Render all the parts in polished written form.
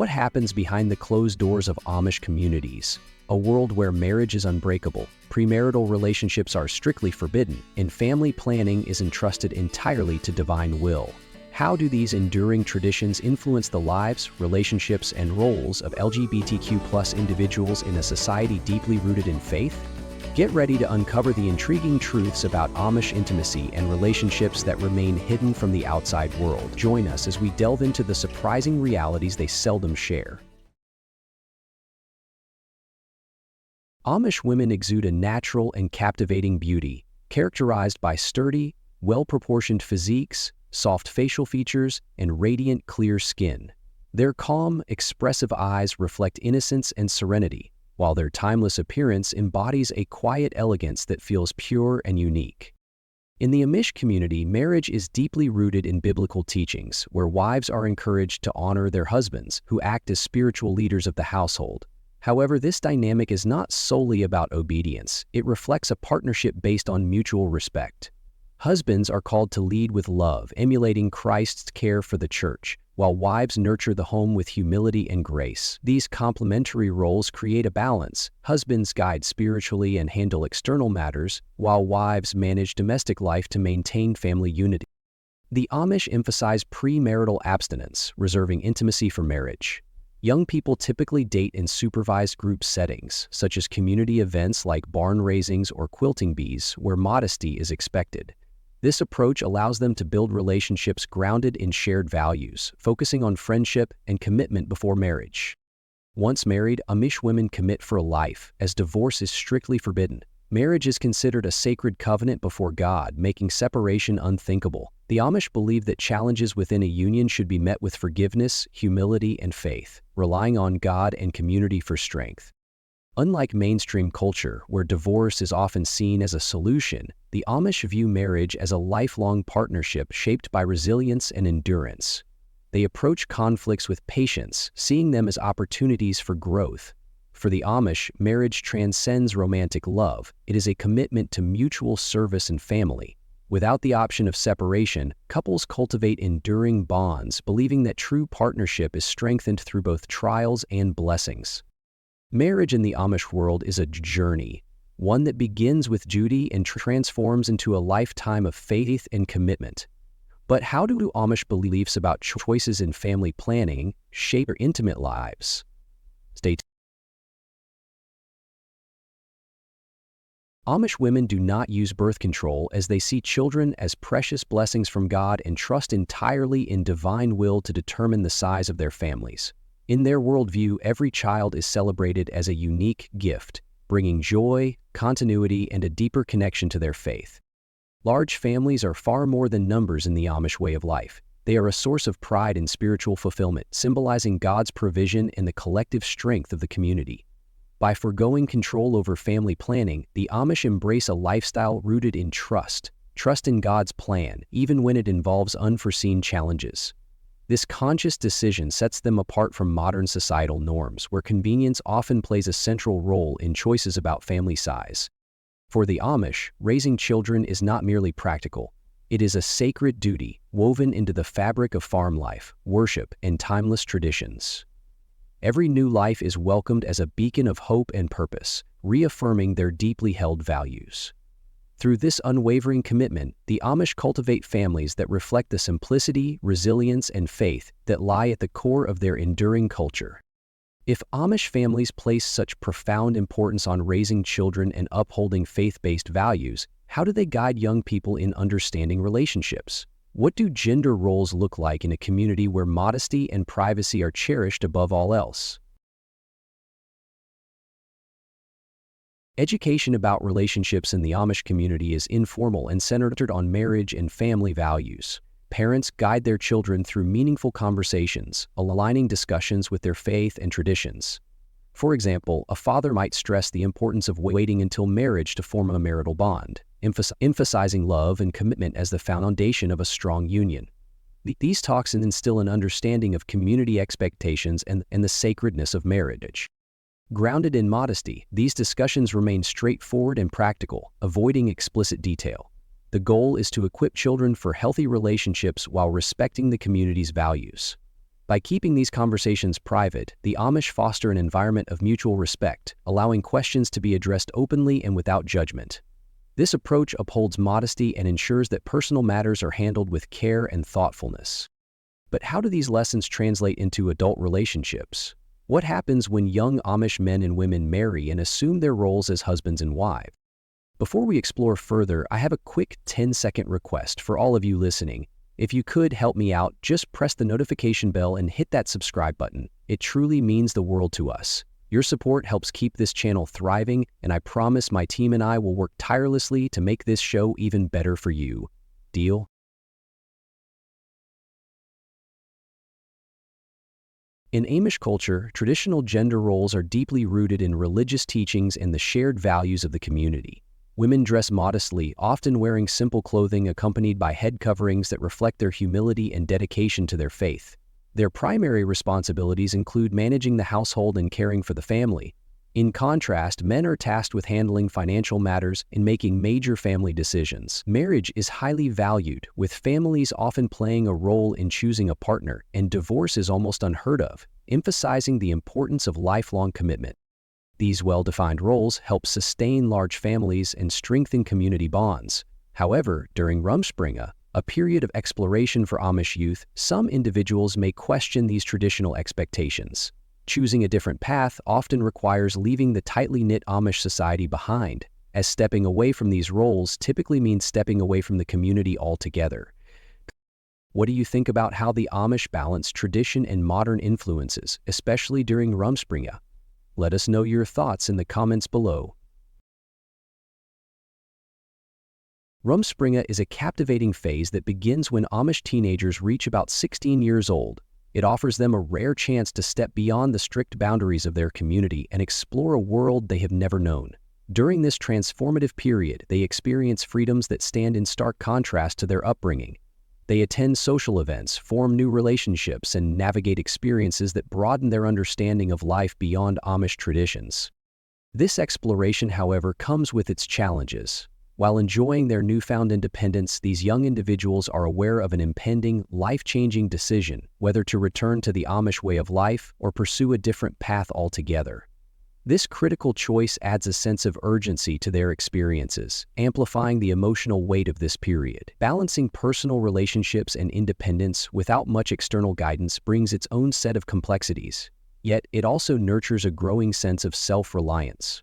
What happens behind the closed doors of Amish communities? A world where marriage is unbreakable, premarital relationships are strictly forbidden, and family planning is entrusted entirely to divine will. How do these enduring traditions influence the lives, relationships, and roles of LGBTQ+ individuals in a society deeply rooted in faith? Get ready to uncover the intriguing truths about Amish intimacy and relationships that remain hidden from the outside world. Join us as we delve into the surprising realities they seldom share. Amish women exude a natural and captivating beauty, characterized by sturdy, well-proportioned physiques, soft facial features, and radiant, clear skin. Their calm, expressive eyes reflect innocence and serenity, while their timeless appearance embodies a quiet elegance that feels pure and unique. In the Amish community, marriage is deeply rooted in biblical teachings, where wives are encouraged to honor their husbands, who act as spiritual leaders of the household. However, this dynamic is not solely about obedience. It reflects a partnership based on mutual respect. Husbands are called to lead with love, emulating Christ's care for the church, while wives nurture the home with humility and grace. These complementary roles create a balance. Husbands guide spiritually and handle external matters, while wives manage domestic life to maintain family unity. The Amish emphasize premarital abstinence, reserving intimacy for marriage. Young people typically date in supervised group settings, such as community events like barn raisings or quilting bees, where modesty is expected. This approach allows them to build relationships grounded in shared values, focusing on friendship and commitment before marriage. Once married, Amish women commit for life, as divorce is strictly forbidden. Marriage is considered a sacred covenant before God, making separation unthinkable. The Amish believe that challenges within a union should be met with forgiveness, humility, and faith, relying on God and community for strength. Unlike mainstream culture, where divorce is often seen as a solution, the Amish view marriage as a lifelong partnership shaped by resilience and endurance. They approach conflicts with patience, seeing them as opportunities for growth. For the Amish, marriage transcends romantic love. It is a commitment to mutual service and family. Without the option of separation, couples cultivate enduring bonds, believing that true partnership is strengthened through both trials and blessings. Marriage in the Amish world is a journey, one that begins with duty and transforms into a lifetime of faith and commitment. But how do Amish beliefs about choices in family planning shape their intimate lives? Stay tuned. Amish women do not use birth control, as they see children as precious blessings from God and trust entirely in divine will to determine the size of their families. In their worldview, every child is celebrated as a unique gift, bringing joy, continuity, and a deeper connection to their faith. Large families are far more than numbers in the Amish way of life. They are a source of pride and spiritual fulfillment, symbolizing God's provision and the collective strength of the community. By forgoing control over family planning, the Amish embrace a lifestyle rooted in trust in God's plan, even when it involves unforeseen challenges. This conscious decision sets them apart from modern societal norms, where convenience often plays a central role in choices about family size. For the Amish, raising children is not merely practical. It is a sacred duty, woven into the fabric of farm life, worship, and timeless traditions. Every new life is welcomed as a beacon of hope and purpose, reaffirming their deeply held values. Through this unwavering commitment, the Amish cultivate families that reflect the simplicity, resilience, and faith that lie at the core of their enduring culture. If Amish families place such profound importance on raising children and upholding faith-based values, how do they guide young people in understanding relationships? What do gender roles look like in a community where modesty and privacy are cherished above all else? Education about relationships in the Amish community is informal and centered on marriage and family values. Parents guide their children through meaningful conversations, aligning discussions with their faith and traditions. For example, a father might stress the importance of waiting until marriage to form a marital bond, emphasizing love and commitment as the foundation of a strong union. These talks instill an understanding of community expectations and the sacredness of marriage. Grounded in modesty, these discussions remain straightforward and practical, avoiding explicit detail. The goal is to equip children for healthy relationships while respecting the community's values. By keeping these conversations private, the Amish foster an environment of mutual respect, allowing questions to be addressed openly and without judgment. This approach upholds modesty and ensures that personal matters are handled with care and thoughtfulness. But how do these lessons translate into adult relationships? What happens when young Amish men and women marry and assume their roles as husbands and wives? Before we explore further, I have a quick 10-second request for all of you listening. If you could help me out, just press the notification bell and hit that subscribe button. It truly means the world to us. Your support helps keep this channel thriving, and I promise my team and I will work tirelessly to make this show even better for you. Deal? In Amish culture, traditional gender roles are deeply rooted in religious teachings and the shared values of the community. Women dress modestly, often wearing simple clothing accompanied by head coverings that reflect their humility and dedication to their faith. Their primary responsibilities include managing the household and caring for the family. In contrast, men are tasked with handling financial matters and making major family decisions. Marriage is highly valued, with families often playing a role in choosing a partner, and divorce is almost unheard of, emphasizing the importance of lifelong commitment. These well-defined roles help sustain large families and strengthen community bonds. However, during Rumspringa, a period of exploration for Amish youth, some individuals may question these traditional expectations. Choosing a different path often requires leaving the tightly knit Amish society behind, as stepping away from these roles typically means stepping away from the community altogether. What do you think about how the Amish balance tradition and modern influences, especially during Rumspringa? Let us know your thoughts in the comments below. Rumspringa is a captivating phase that begins when Amish teenagers reach about 16 years old. It offers them a rare chance to step beyond the strict boundaries of their community and explore a world they have never known. During this transformative period, they experience freedoms that stand in stark contrast to their upbringing. They attend social events, form new relationships, and navigate experiences that broaden their understanding of life beyond Amish traditions. This exploration, however, comes with its challenges. While enjoying their newfound independence, these young individuals are aware of an impending, life-changing decision, whether to return to the Amish way of life or pursue a different path altogether. This critical choice adds a sense of urgency to their experiences, amplifying the emotional weight of this period. Balancing personal relationships and independence without much external guidance brings its own set of complexities, yet it also nurtures a growing sense of self-reliance.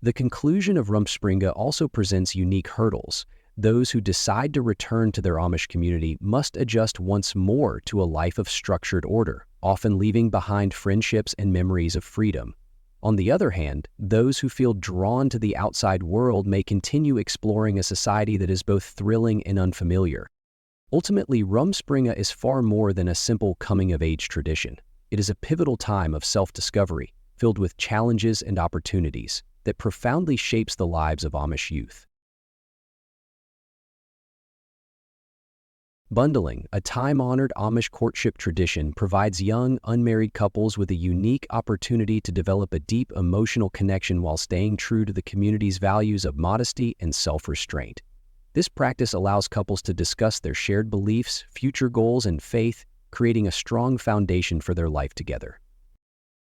The conclusion of Rumspringa also presents unique hurdles. Those who decide to return to their Amish community must adjust once more to a life of structured order, often leaving behind friendships and memories of freedom. On the other hand, those who feel drawn to the outside world may continue exploring a society that is both thrilling and unfamiliar. Ultimately, Rumspringa is far more than a simple coming-of-age tradition. It is a pivotal time of self-discovery, filled with challenges and opportunities, that profoundly shapes the lives of Amish youth. Bundling, a time-honored Amish courtship tradition, provides young, unmarried couples with a unique opportunity to develop a deep emotional connection while staying true to the community's values of modesty and self-restraint. This practice allows couples to discuss their shared beliefs, future goals, and faith, creating a strong foundation for their life together.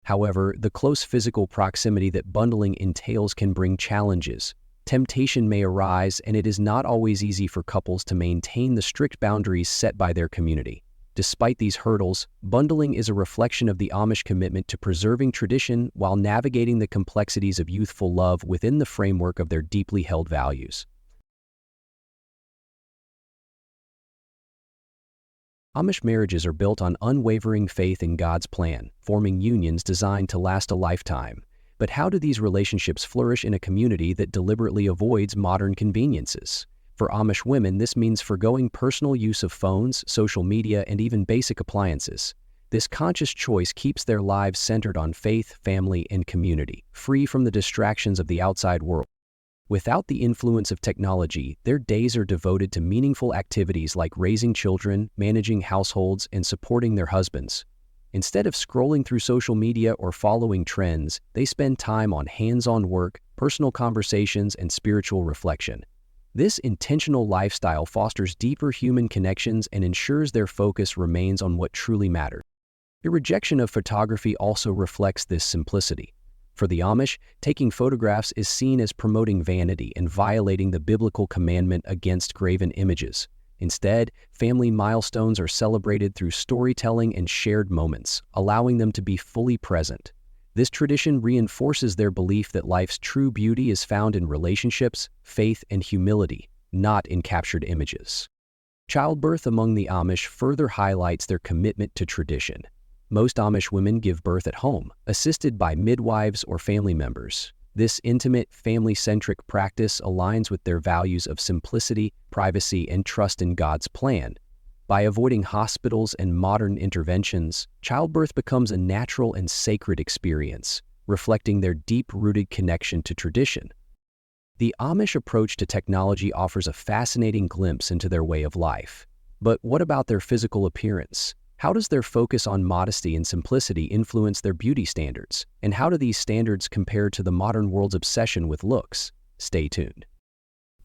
However, the close physical proximity that bundling entails can bring challenges. Temptation may arise, and it is not always easy for couples to maintain the strict boundaries set by their community. Despite these hurdles, bundling is a reflection of the Amish commitment to preserving tradition while navigating the complexities of youthful love within the framework of their deeply held values. Amish marriages are built on unwavering faith in God's plan, forming unions designed to last a lifetime. But how do these relationships flourish in a community that deliberately avoids modern conveniences? For Amish women, this means forgoing personal use of phones, social media, and even basic appliances. This conscious choice keeps their lives centered on faith, family, and community, free from the distractions of the outside world. Without the influence of technology, their days are devoted to meaningful activities like raising children, managing households, and supporting their husbands. Instead of scrolling through social media or following trends, they spend time on hands-on work, personal conversations, and spiritual reflection. This intentional lifestyle fosters deeper human connections and ensures their focus remains on what truly matters. The rejection of photography also reflects this simplicity. For the Amish, taking photographs is seen as promoting vanity and violating the biblical commandment against graven images. Instead, family milestones are celebrated through storytelling and shared moments, allowing them to be fully present. This tradition reinforces their belief that life's true beauty is found in relationships, faith, and humility, not in captured images. Childbirth among the Amish further highlights their commitment to tradition. Most Amish women give birth at home, assisted by midwives or family members. This intimate, family-centric practice aligns with their values of simplicity, privacy, and trust in God's plan. By avoiding hospitals and modern interventions, childbirth becomes a natural and sacred experience, reflecting their deep-rooted connection to tradition. The Amish approach to technology offers a fascinating glimpse into their way of life. But what about their physical appearance? How does their focus on modesty and simplicity influence their beauty standards? And how do these standards compare to the modern world's obsession with looks? Stay tuned.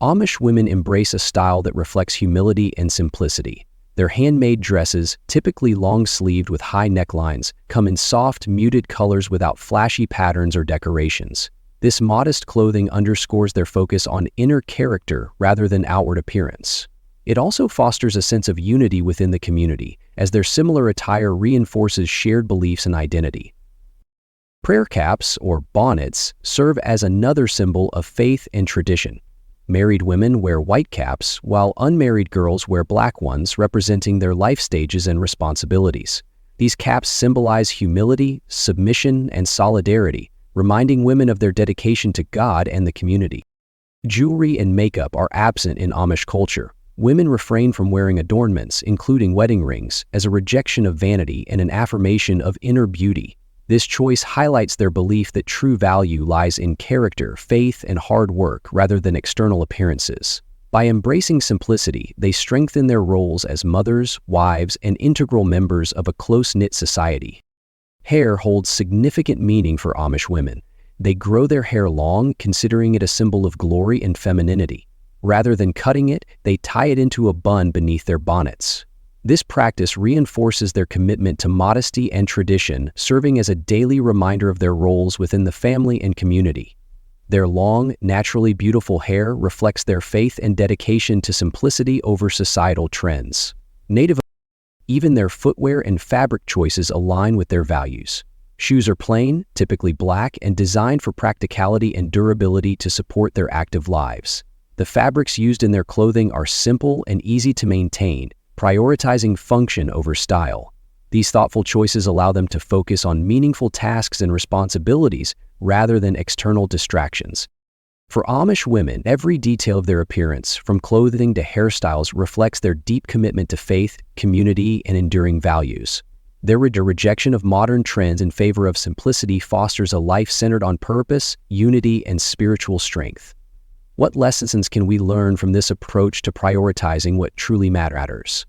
Amish women embrace a style that reflects humility and simplicity. Their handmade dresses, typically long-sleeved with high necklines, come in soft, muted colors without flashy patterns or decorations. This modest clothing underscores their focus on inner character rather than outward appearance. It also fosters a sense of unity within the community, as their similar attire reinforces shared beliefs and identity. Prayer caps, or bonnets, serve as another symbol of faith and tradition. Married women wear white caps, while unmarried girls wear black ones, representing their life stages and responsibilities. These caps symbolize humility, submission, and solidarity, reminding women of their dedication to God and the community. Jewelry and makeup are absent in Amish culture. Women refrain from wearing adornments, including wedding rings, as a rejection of vanity and an affirmation of inner beauty. This choice highlights their belief that true value lies in character, faith, and hard work rather than external appearances. By embracing simplicity, they strengthen their roles as mothers, wives, and integral members of a close-knit society. Hair holds significant meaning for Amish women. They grow their hair long, considering it a symbol of glory and femininity. Rather than cutting it, they tie it into a bun beneath their bonnets. This practice reinforces their commitment to modesty and tradition, serving as a daily reminder of their roles within the family and community. Their long, naturally beautiful hair reflects their faith and dedication to simplicity over societal trends. Even their footwear and fabric choices align with their values. Shoes are plain, typically black, and designed for practicality and durability to support their active lives. The fabrics used in their clothing are simple and easy to maintain, prioritizing function over style. These thoughtful choices allow them to focus on meaningful tasks and responsibilities rather than external distractions. For Amish women, every detail of their appearance, from clothing to hairstyles, reflects their deep commitment to faith, community, and enduring values. Their rejection of modern trends in favor of simplicity fosters a life centered on purpose, unity, and spiritual strength. What lessons can we learn from this approach to prioritizing what truly matters?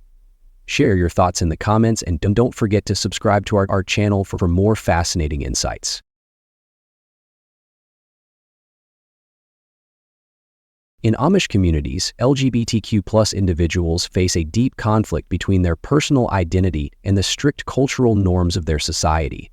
Share your thoughts in the comments, and don't forget to subscribe to our channel for more fascinating insights. In Amish communities, LGBTQ+ individuals face a deep conflict between their personal identity and the strict cultural norms of their society.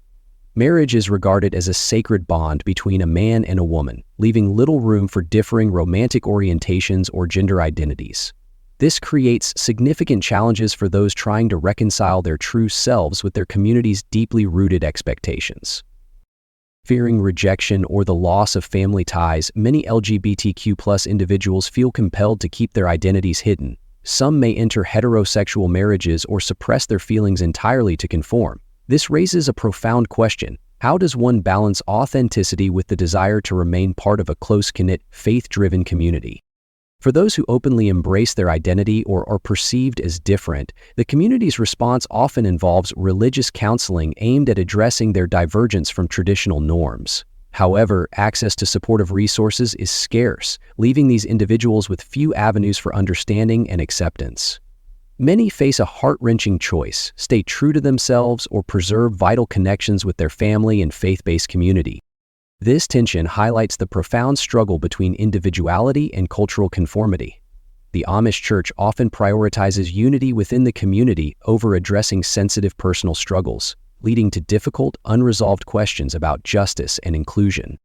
Marriage is regarded as a sacred bond between a man and a woman, leaving little room for differing romantic orientations or gender identities. This creates significant challenges for those trying to reconcile their true selves with their community's deeply rooted expectations. Fearing rejection or the loss of family ties, many LGBTQ+ individuals feel compelled to keep their identities hidden. Some may enter heterosexual marriages or suppress their feelings entirely to conform. This raises a profound question: how does one balance authenticity with the desire to remain part of a close-knit, faith-driven community? For those who openly embrace their identity or are perceived as different, the community's response often involves religious counseling aimed at addressing their divergence from traditional norms. However, access to supportive resources is scarce, leaving these individuals with few avenues for understanding and acceptance. Many face a heart-wrenching choice: stay true to themselves or preserve vital connections with their family and faith-based community. This tension highlights the profound struggle between individuality and cultural conformity. The Amish Church often prioritizes unity within the community over addressing sensitive personal struggles. leading to difficult, unresolved questions about justice and inclusion.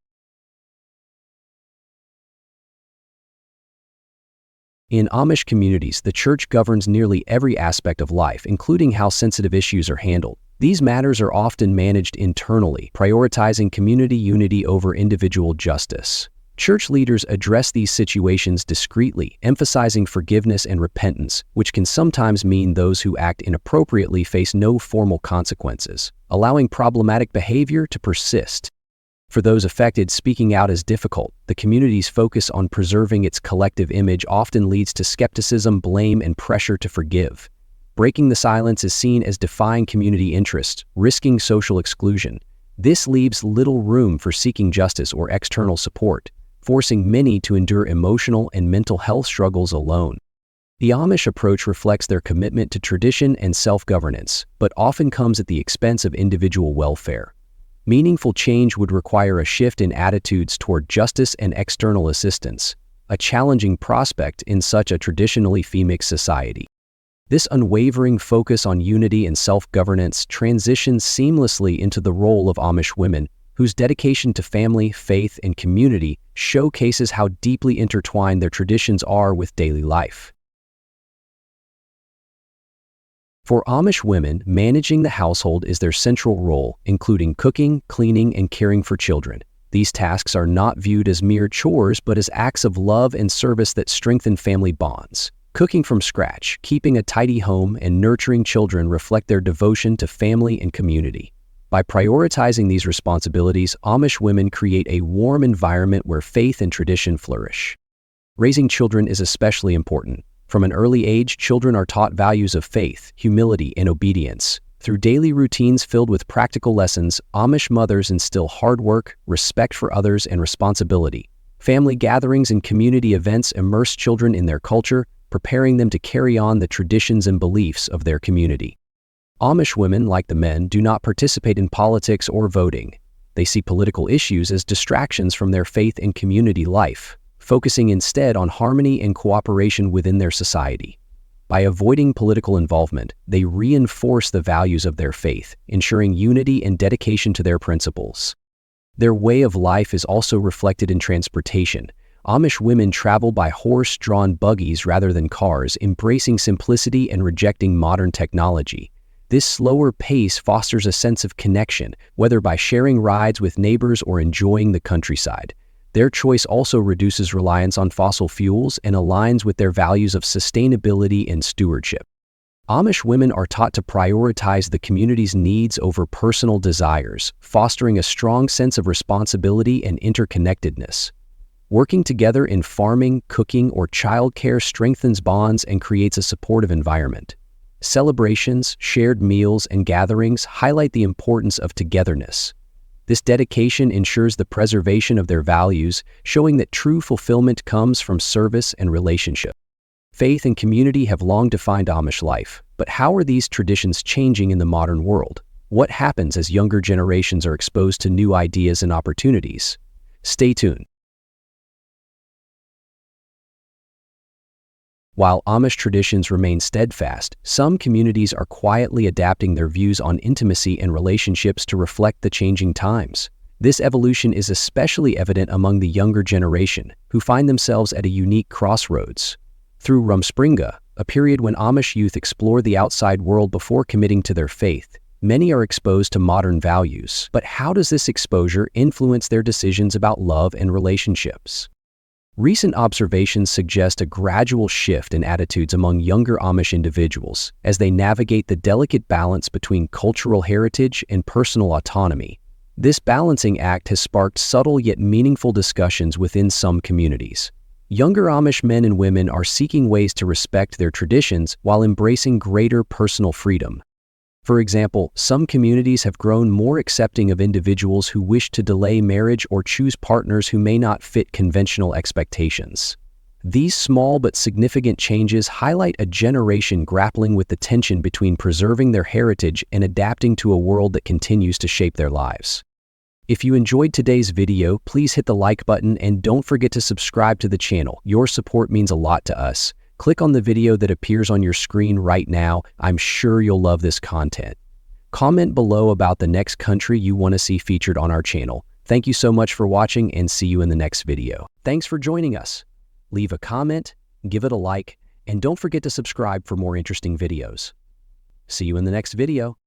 In Amish communities, the church governs nearly every aspect of life, including how sensitive issues are handled. These matters are often managed internally, prioritizing community unity over individual justice. Church leaders address these situations discreetly, emphasizing forgiveness and repentance, which can sometimes mean those who act inappropriately face no formal consequences, allowing problematic behavior to persist. For those affected, speaking out is difficult. The community's focus on preserving its collective image often leads to skepticism, blame, and pressure to forgive. Breaking the silence is seen as defying community interest, risking social exclusion. This leaves little room for seeking justice or external support, forcing many to endure emotional and mental health struggles alone. The Amish approach reflects their commitment to tradition and self-governance, but often comes at the expense of individual welfare. Meaningful change would require a shift in attitudes toward justice and external assistance, a challenging prospect in such a traditionally female society. This unwavering focus on unity and self-governance transitions seamlessly into the role of Amish women, whose dedication to family, faith, and community showcases how deeply intertwined their traditions are with daily life. For Amish women, managing the household is their central role, including cooking, cleaning, and caring for children. These tasks are not viewed as mere chores, but as acts of love and service that strengthen family bonds. Cooking from scratch, keeping a tidy home, and nurturing children reflect their devotion to family and community. By prioritizing these responsibilities, Amish women create a warm environment where faith and tradition flourish. Raising children is especially important. From an early age, children are taught values of faith, humility, and obedience. Through daily routines filled with practical lessons, Amish mothers instill hard work, respect for others, and responsibility. Family gatherings and community events immerse children in their culture, preparing them to carry on the traditions and beliefs of their community. Amish women, like the men, do not participate in politics or voting. They see political issues as distractions from their faith and community life, focusing instead on harmony and cooperation within their society. By avoiding political involvement, they reinforce the values of their faith, ensuring unity and dedication to their principles. Their way of life is also reflected in transportation. Amish women travel by horse-drawn buggies rather than cars, embracing simplicity and rejecting modern technology. This slower pace fosters a sense of connection, whether by sharing rides with neighbors or enjoying the countryside. Their choice also reduces reliance on fossil fuels and aligns with their values of sustainability and stewardship. Amish women are taught to prioritize the community's needs over personal desires, fostering a strong sense of responsibility and interconnectedness. Working together in farming, cooking, or childcare strengthens bonds and creates a supportive environment. Celebrations, shared meals, and gatherings highlight the importance of togetherness. This dedication ensures the preservation of their values, showing that true fulfillment comes from service and relationship. Faith and community have long defined Amish life, but how are these traditions changing in the modern world? What happens as younger generations are exposed to new ideas and opportunities? Stay tuned. While Amish traditions remain steadfast, some communities are quietly adapting their views on intimacy and relationships to reflect the changing times. This evolution is especially evident among the younger generation, who find themselves at a unique crossroads. Through Rumspringa, a period when Amish youth explore the outside world before committing to their faith, many are exposed to modern values. But how does this exposure influence their decisions about love and relationships? Recent observations suggest a gradual shift in attitudes among younger Amish individuals as they navigate the delicate balance between cultural heritage and personal autonomy. This balancing act has sparked subtle yet meaningful discussions within some communities. Younger Amish men and women are seeking ways to respect their traditions while embracing greater personal freedom. For example, some communities have grown more accepting of individuals who wish to delay marriage or choose partners who may not fit conventional expectations. These small but significant changes highlight a generation grappling with the tension between preserving their heritage and adapting to a world that continues to shape their lives. If you enjoyed today's video, please hit the like button and don't forget to subscribe to the channel. Your support means a lot to us. Click on the video that appears on your screen right now. I'm sure you'll love this content. Comment below about the next country you want to see featured on our channel. Thank you so much for watching and see you in the next video. Thanks for joining us. Leave a comment, give it a like, and don't forget to subscribe for more interesting videos. See you in the next video.